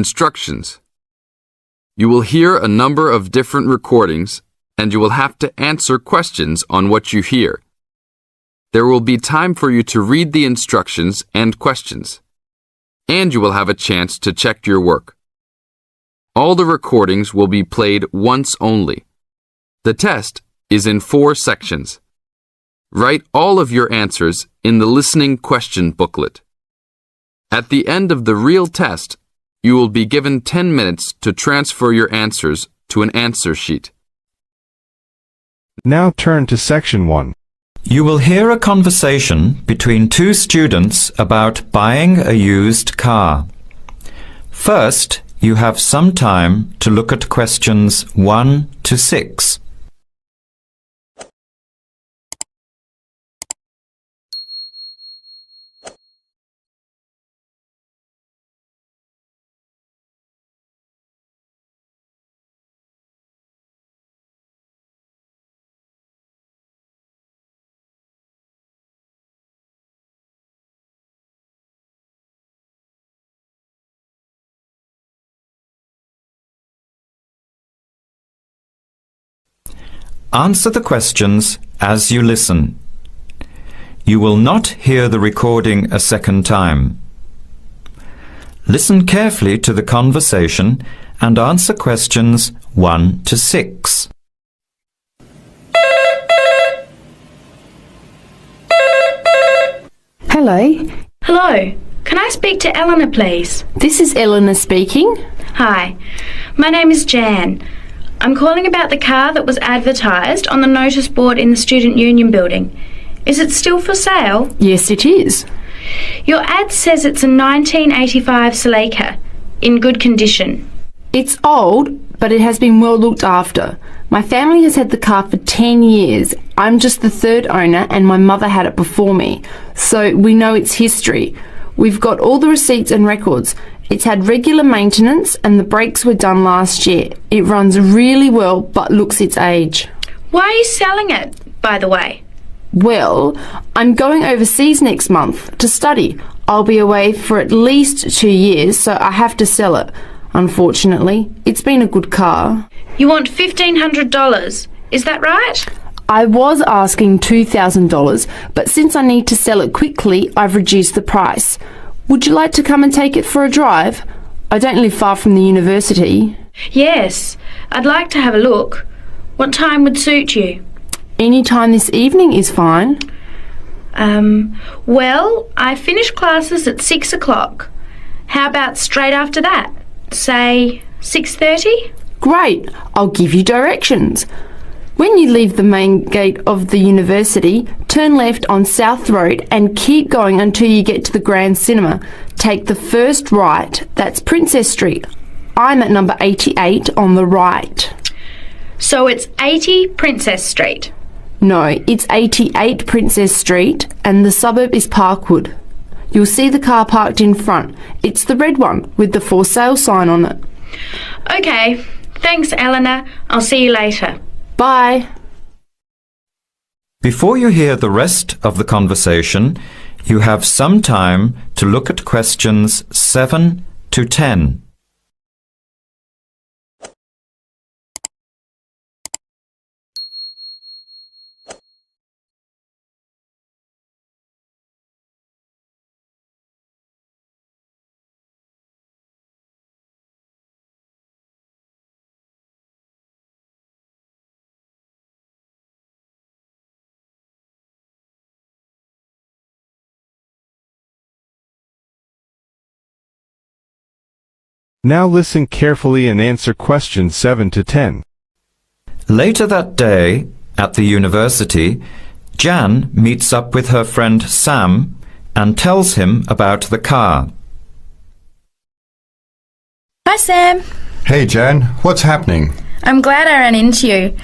Instructions. You will hear a number of different recordings, and you will have to answer questions on what you hear. There will be time for you to read the instructions and questions, and you will have a chance to check your work. All the recordings will be played once only. The test is in 4 sections. Write all of your answers in the listening question booklet. At the end of the real test, you will be given 10 minutes to transfer your answers to an answer sheet. Now turn to Section 1. You will hear a conversation between 2 students about buying a used car. First, you have some time to look at questions 1 to 6. Answer the questions as you listen. You will not hear the recording a second time. Listen carefully to the conversation and answer questions 1 to 6. Hello. Hello. Can I speak to Eleanor, please? This is Eleanor speaking. Hi. My name is Jan. I'm calling about the car that was advertised on the notice board in the Student Union building. Is it still for sale? Yes, it is. Your ad says it's a 1985 Celica, in good condition. It's old, but it has been well looked after. My family has had the car for 10 years. I'm just the 3rd owner and my mother had it before me, so we know its history. We've got all the receipts and records. It's had regular maintenance and the brakes were done last year. It runs really well but looks its age. Why are you selling it, by the way? Well, I'm going overseas next month to study. I'll be away for at least 2 years, so I have to sell it. Unfortunately, it's been a good car. You want $1,500, is that right? I was asking $2,000, but since I need to sell it quickly, I've reduced the price. Would you like to come and take it for a drive? I don't live far from the university. Yes, I'd like to have a look. What time would suit you? Any time this evening is fine. Well, I finish classes at 6 o'clock. How about straight after that? Say 6:30? Great, I'll give you directions. When you leave the main gate of the university, turn left on South Road and keep going until you get to the Grand Cinema. Take the first right, that's Princess Street. I'm at number 88 on the right. So it's 80 Princess Street? No, it's 88 Princess Street and the suburb is Parkwood. You'll see the car parked in front. It's the red one with the for sale sign on it. Okay, thanks Eleanor. I'll see you later. Bye. Before you hear the rest of the conversation, you have some time to look at questions 7 to 10. Now listen carefully and answer questions 7 to 10. Later that day, at the university, Jan meets up with her friend Sam and tells him about the car. Hi Sam. Hey Jan, what's happening? I'm glad I ran into you.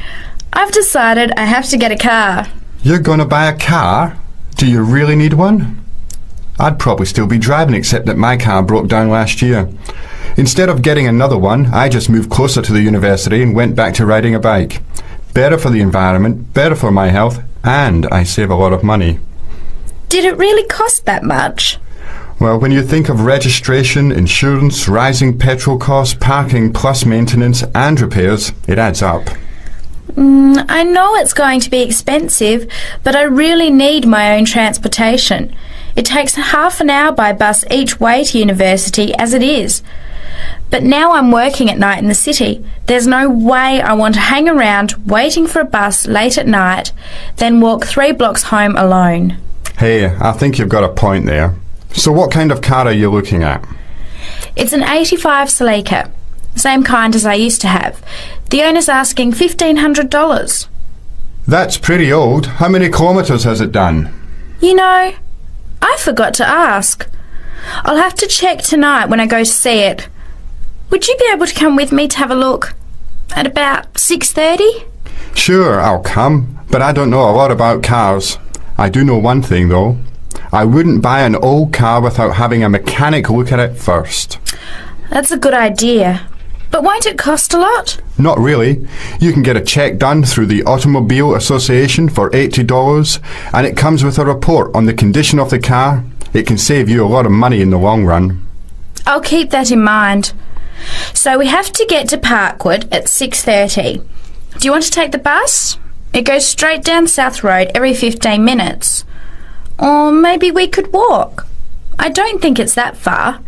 I've decided I have to get a car. You're going to buy a car? Do you really need one? I'd probably still be driving except that my car broke down last year. Instead of getting another one, I just moved closer to the university and went back to riding a bike. Better for the environment, better for my health, and I save a lot of money. Did it really cost that much? Well, when you think of registration, insurance, rising petrol costs, parking plus maintenance and repairs, it adds up. I know it's going to be expensive, but I really need my own transportation. It takes half an hour by bus each way to university as it is. But now I'm working at night in the city. There's no way I want to hang around waiting for a bus late at night, then walk 3 blocks home alone. Hey, I think you've got a point there. So what kind of car are you looking at? It's an 85 Celica, same kind as I used to have. The owner's asking $1,500. That's pretty old. How many kilometres has it done? You know, I forgot to ask. I'll have to check tonight when I go see it. Would you be able to come with me to have a look? At about 6:30? Sure, I'll come, but I don't know a lot about cars. I do know one thing, though. I wouldn't buy an old car without having a mechanic look at it first. That's a good idea. But won't it cost a lot? Not really. You can get a check done through the Automobile Association for $80, and it comes with a report on the condition of the car. It can save you a lot of money in the long run. I'll keep that in mind. So we have to get to Parkwood at 6:30. Do you want to take the bus? It goes straight down South Road every 15 minutes. Or maybe we could walk. I don't think it's that far.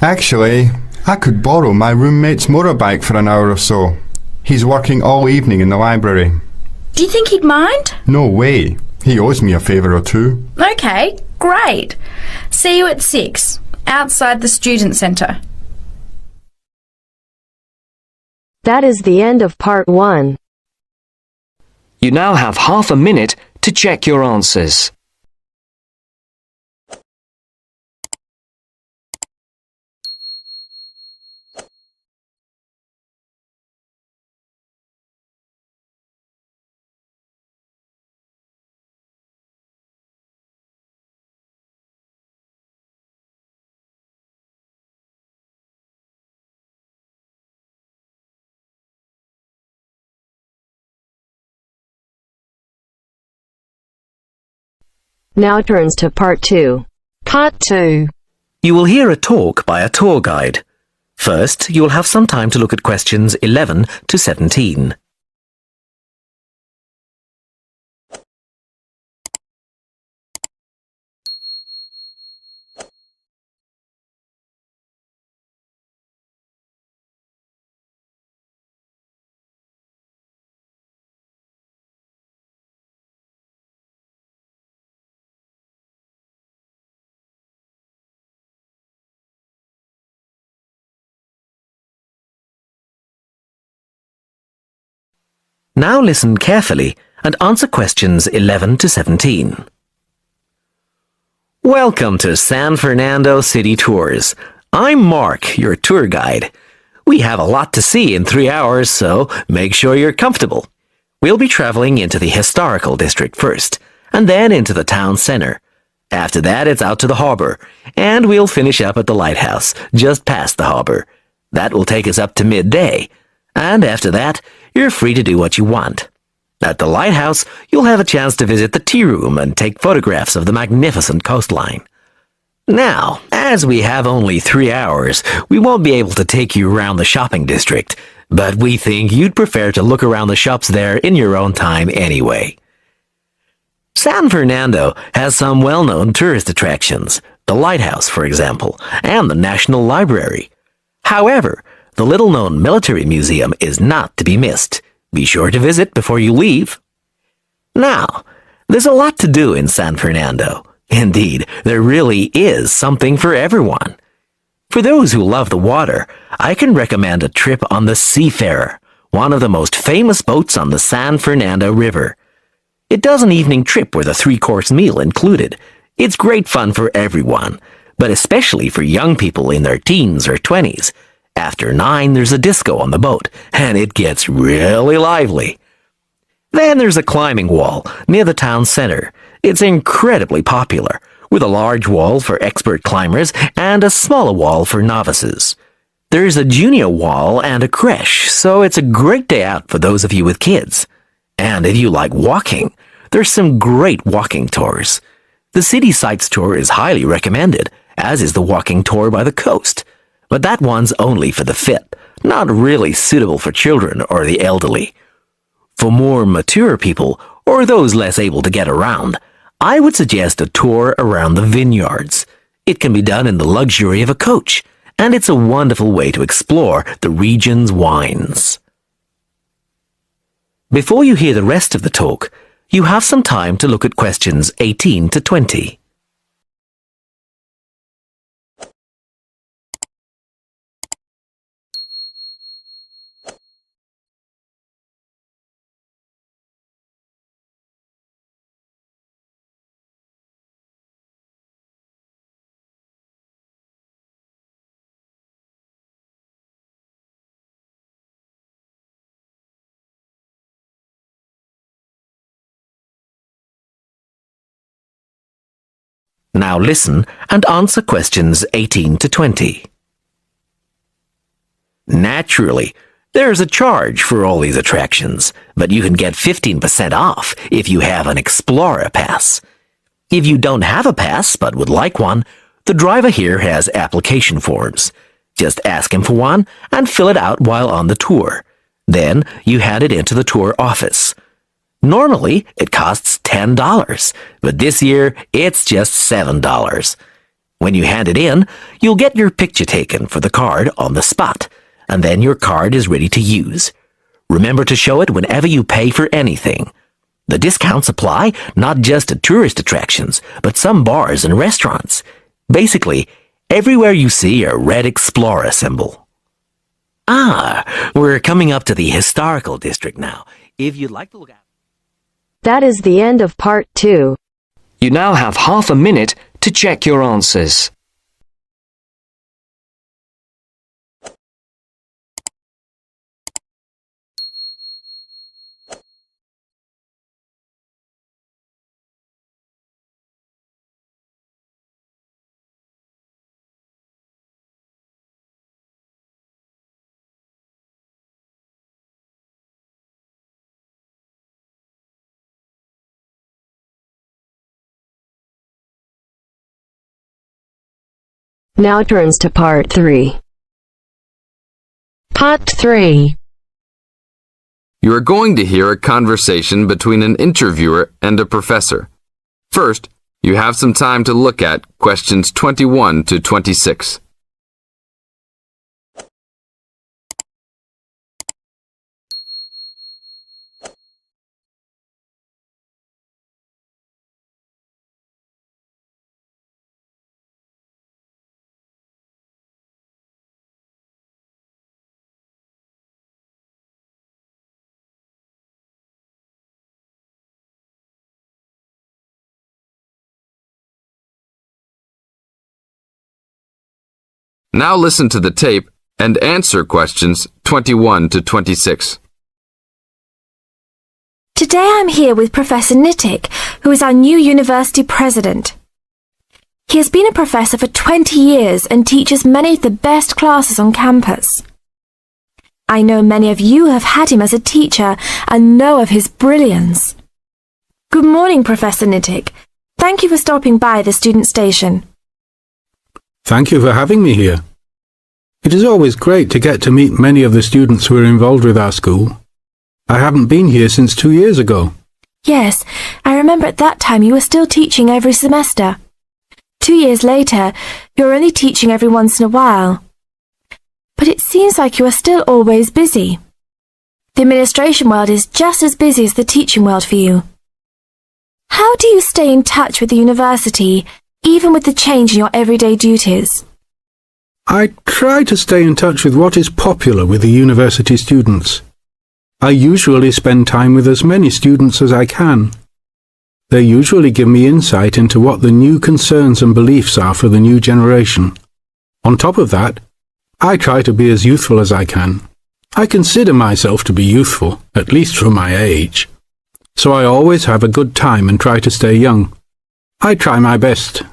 Actually, I could borrow my roommate's motorbike for an hour or so. He's working all evening in the library. Do you think he'd mind? No way. He owes me a favour or two. Okay, great. See you at 6, outside the student centre. That is the end of part 1. You now have half a minute to check your answers. Now turns to part 2. Part 2. You will hear a talk by a tour guide. First, you will have some time to look at questions 11 to 17. Now listen carefully and answer questions 11 to 17. Welcome to San Fernando City Tours. I'm Mark, your tour guide. We have a lot to see in 3 hours, so make sure you're comfortable. We'll be traveling into the historical district first, and then into the town center. After that, it's out to the harbor, and we'll finish up at the lighthouse, just past the harbor. That will take us up to midday, and after that, you're free to do what you want. At the lighthouse, you'll have a chance to visit the tea room and take photographs of the magnificent coastline. Now, as we have only 3 hours, we won't be able to take you around the shopping district, but we think you'd prefer to look around the shops there in your own time anyway. San Fernando has some well-known tourist attractions, the lighthouse, for example, and the National Library. However, the little-known military museum is not to be missed. Be sure to visit before you leave. Now, there's a lot to do in San Fernando. Indeed, there really is something for everyone. For those who love the water, I can recommend a trip on the Seafarer, one of the most famous boats on the San Fernando River. It does an evening trip with a 3-course meal included. It's great fun for everyone, but especially for young people in their teens or 20s. After 9, there's a disco on the boat, and it gets really lively. Then there's a climbing wall near the town center. It's incredibly popular, with a large wall for expert climbers and a smaller wall for novices. There's a junior wall and a creche, so it's a great day out for those of you with kids. And if you like walking, there's some great walking tours. The City Sights tour is highly recommended, as is the walking tour by the coast. But that one's only for the fit, not really suitable for children or the elderly. For more mature people, or those less able to get around, I would suggest a tour around the vineyards. It can be done in the luxury of a coach, and it's a wonderful way to explore the region's wines. Before you hear the rest of the talk, you have some time to look at questions 18 to 20. Now listen and answer questions 18 to 20. Naturally, there's a charge for all these attractions, but you can get 15% off if you have an Explorer pass. If you don't have a pass but would like one, the driver here has application forms. Just ask him for one and fill it out while on the tour. Then you hand it into the tour office. Normally, it costs $10, but this year, it's just $7. When you hand it in, you'll get your picture taken for the card on the spot, and then your card is ready to use. Remember to show it whenever you pay for anything. The discounts apply not just to tourist attractions, but some bars and restaurants. Basically, everywhere you see a red Explorer symbol. We're coming up to the historical district now. If you'd like to look at... That is the end of part 2. You now have half a minute to check your answers. Now turns to part 3. Part 3. You are going to hear a conversation between an interviewer and a professor. First, you have some time to look at questions 21 to 26. Now listen to the tape and answer questions 21 to 26. Today I'm here with Professor Nittick, who is our new university president. He has been a professor for 20 years and teaches many of the best classes on campus. I know many of you have had him as a teacher and know of his brilliance. Good morning, Professor Nittick. Thank you for stopping by the student station. Thank you for having me here. It is always great to get to meet many of the students who are involved with our school. I haven't been here since 2 years ago. Yes, I remember at that time you were still teaching every semester. 2 years later, you're only teaching every once in a while. But it seems like you are still always busy. The administration world is just as busy as the teaching world for you. How do you stay in touch with the university, even with the change in your everyday duties? I try to stay in touch with what is popular with the university students. I usually spend time with as many students as I can. They usually give me insight into what the new concerns and beliefs are for the new generation. On top of that, I try to be as youthful as I can. I consider myself to be youthful, at least for my age. So I always have a good time and try to stay young. I try my best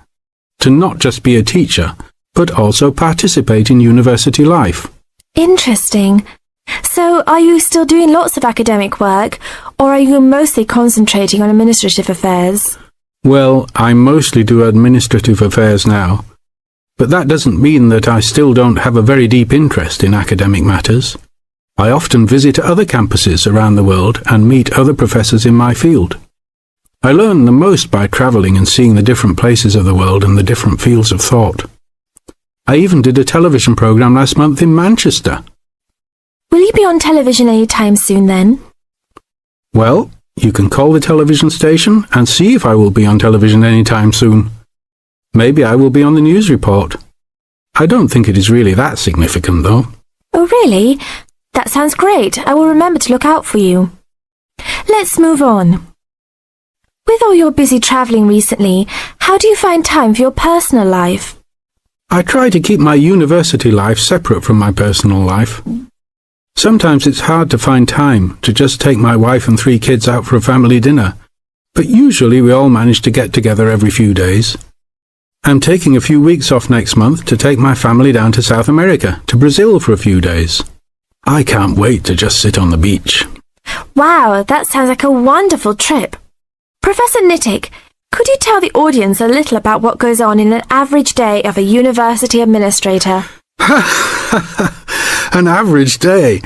to not just be a teacher, but also participate in university life. Interesting. So, are you still doing lots of academic work, or are you mostly concentrating on administrative affairs? Well, I mostly do administrative affairs now, But that doesn't mean that I still don't have a very deep interest in academic matters. I often visit other campuses around the world and meet other professors in my field. I learn the most by travelling and seeing the different places of the world and the different fields of thought. I even did a television programme last month in Manchester. Will you be on television any time soon then? Well, you can call the television station and see if I will be on television any time soon. Maybe I will be on the news report. I don't think it is really that significant, though. Oh, really? That sounds great. I will remember to look out for you. Let's move on. With all your busy travelling recently, how do you find time for your personal life? I try to keep my university life separate from my personal life. Sometimes it's hard to find time to just take my wife and 3 kids out for a family dinner, but usually we all manage to get together every few days. I'm taking a few weeks off next month to take my family down to South America, to Brazil for a few days. I can't wait to just sit on the beach. Wow, that sounds like a wonderful trip. Professor Nittick, could you tell the audience a little about what goes on in an average day of a university administrator? An average day?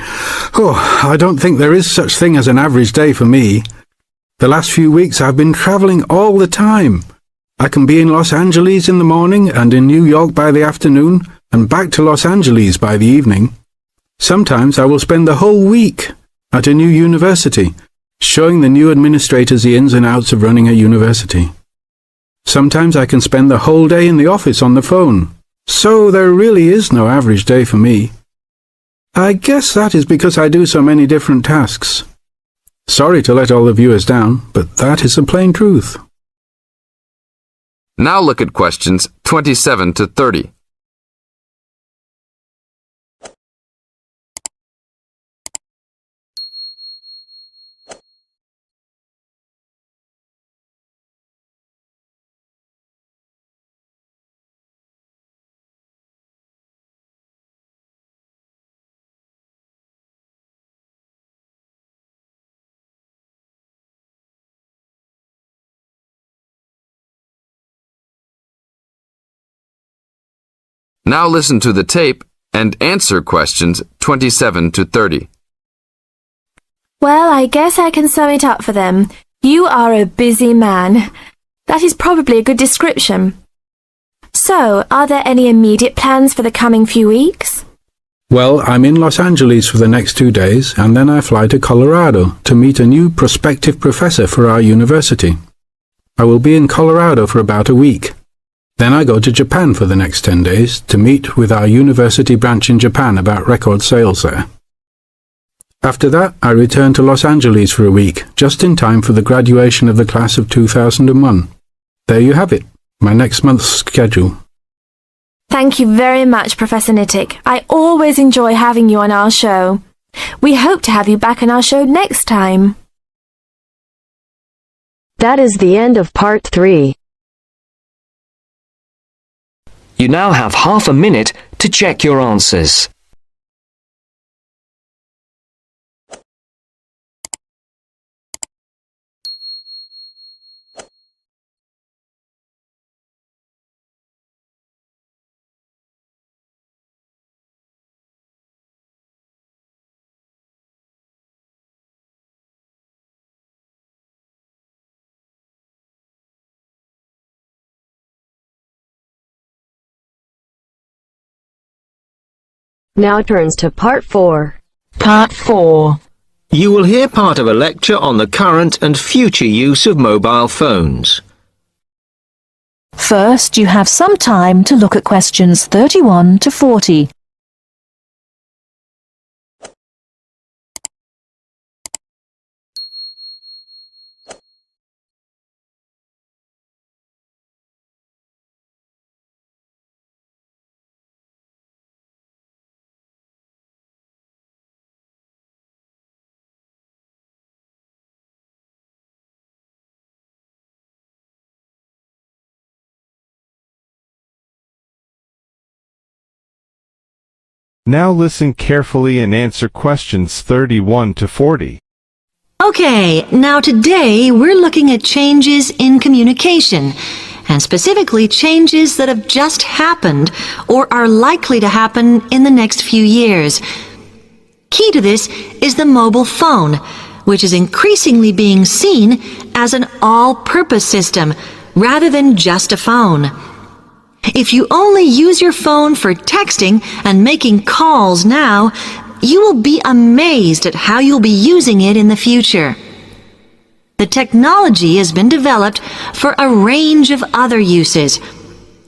Oh, I don't think there is such thing as an average day for me. The last few weeks I've been travelling all the time. I can be in Los Angeles in the morning and in New York by the afternoon and back to Los Angeles by the evening. Sometimes I will spend the whole week at a new university, showing the new administrators the ins and outs of running a university. Sometimes I can spend the whole day in the office on the phone. So there really is no average day for me. I guess that is because I do so many different tasks. Sorry to let all the viewers down, but that is the plain truth. Now look at questions 27 to 30. Now listen to the tape and answer questions 27 to 30. Well, I guess I can sum it up for them. You are a busy man. That is probably a good description. So, are there any immediate plans for the coming few weeks? Well, I'm in Los Angeles for the next 2 days, and then I fly to Colorado to meet a new prospective professor for our university. I will be in Colorado for about a week. Then I go to Japan for the next 10 days to meet with our university branch in Japan about record sales there. After that, I return to Los Angeles for a week, just in time for the graduation of the class of 2001. There you have it, my next month's schedule. Thank you very much, Professor Nittick. I always enjoy having you on our show. We hope to have you back on our show next time. That is the end of part 3. You now have half a minute to check your answers. Now turns to part 4. Part 4. You will hear part of a lecture on the current and future use of mobile phones. First, you have some time to look at questions 31 to 40. Now listen carefully and answer questions 31 to 40. Okay, now today we're looking at changes in communication. and specifically changes that have just happened or are likely to happen in the next few years. Key to this is the mobile phone, which is increasingly being seen as an all-purpose system rather than just a phone. If you only use your phone for texting and making calls now, you will be amazed at how you'll be using it in the future. The technology has been developed for a range of other uses.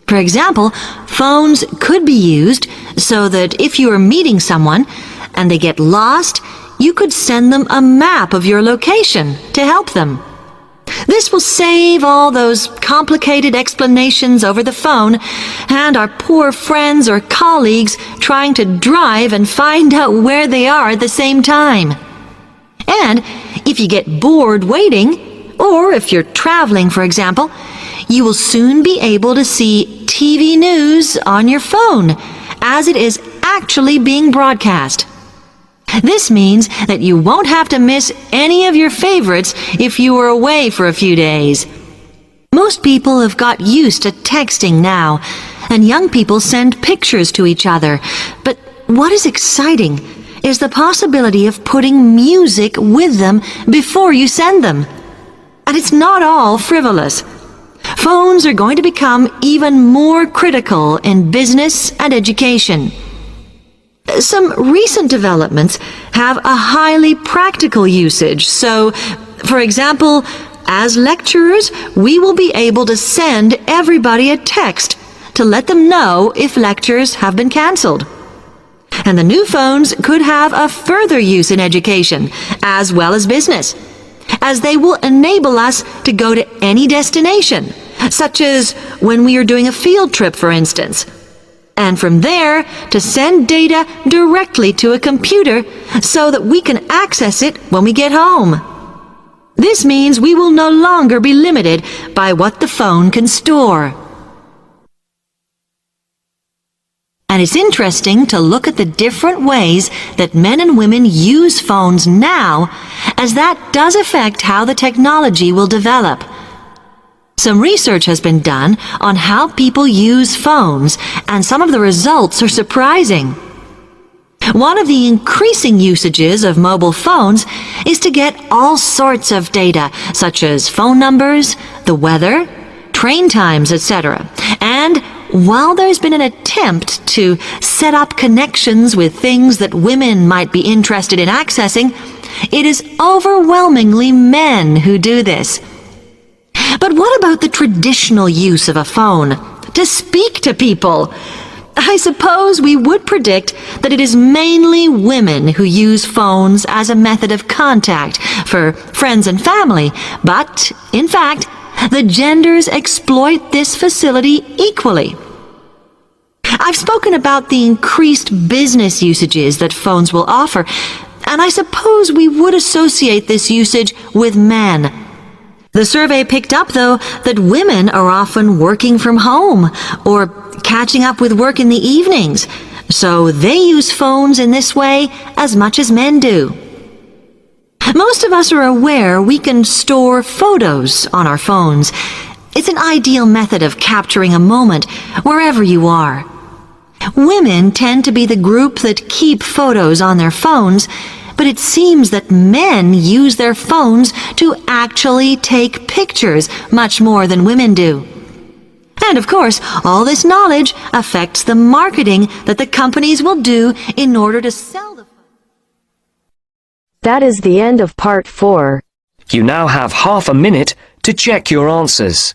For example, phones could be used so that if you are meeting someone and they get lost, you could send them a map of your location to help them. This will save all those complicated explanations over the phone and our poor friends or colleagues trying to drive and find out where they are at the same time. And if you get bored waiting, or if you're traveling, for example, you will soon be able to see TV news on your phone as it is actually being broadcast. This means that you won't have to miss any of your favorites if you are away for a few days. Most people have got used to texting now, and young people send pictures to each other. But what is exciting is the possibility of putting music with them before you send them. And it's not all frivolous. Phones are going to become even more critical in business and education. Some recent developments have a highly practical usage. So, for example, as lecturers, we will be able to send everybody a text to let them know if lectures have been cancelled. And the new phones could have a further use in education, as well as business, as they will enable us to go to any destination, such as when we are doing a field trip, for instance. And from there, to send data directly to a computer so that we can access it when we get home. This means we will no longer be limited by what the phone can store. And it's interesting to look at the different ways that men and women use phones now, as that does affect how the technology will develop. Some research has been done on how people use phones, and some of the results are surprising. One of the increasing usages of mobile phones is to get all sorts of data, such as phone numbers, the weather, train times, etc. And while there's been an attempt to set up connections with things that women might be interested in accessing, it is overwhelmingly men who do this. But what about the traditional use of a phone? To speak to people? I suppose we would predict that it is mainly women who use phones as a method of contact for friends and family, but, in fact, the genders exploit this facility equally. I've spoken about the increased business usages that phones will offer, and I suppose we would associate this usage with men. The survey picked up, though, that women are often working from home or catching up with work in the evenings, so they use phones in this way as much as men do. Most of us are aware we can store photos on our phones. It's an ideal method of capturing a moment wherever you are. Women tend to be the group that keep photos on their phones, but it seems that men use their phones to actually take pictures much more than women do. And of course, all this knowledge affects the marketing that the companies will do in order to sell the phone. That is the end of part 4. You now have half a minute to check your answers.